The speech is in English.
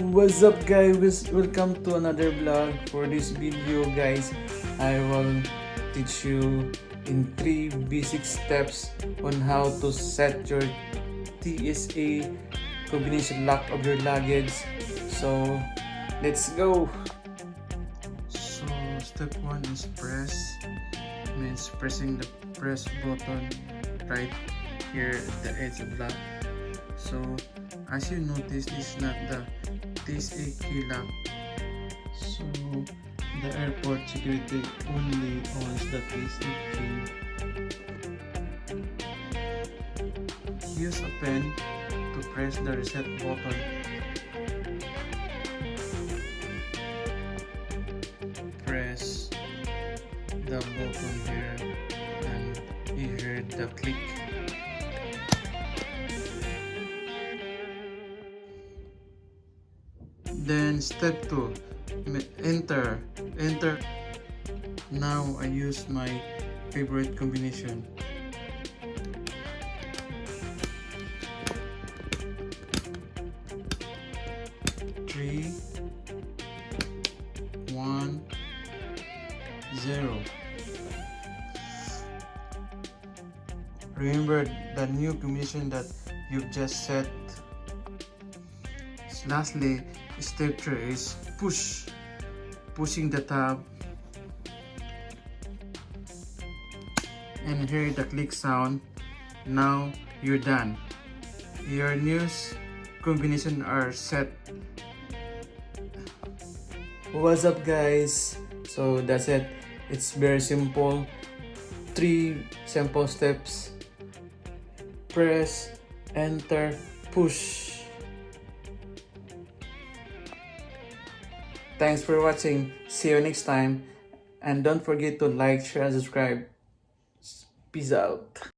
What's up guys, welcome to another vlog. For this video guys, I will teach you in 3 basic steps on how to set your TSA combination lock of your luggage. So let's go. So step 1 is press, means pressing the press button right here at the edge of lock. So as you notice, this is not the TSA key lock. So the airport security only owns the TSA key. Use a pen to press the reset button. Press the button here and you hear the click. Then step 2, enter. Now I use my favorite combination. Three, 1, 0. Remember the new combination that you've just set. Lastly, step 3 is pushing the tab and hear the click sound. Now you're done. Your new combination are set. What's up guys? So that's it. It's very simple. 3 simple steps. Press, enter, push. Thanks for watching. See you next time. And don't forget to like, share, and subscribe. Peace out.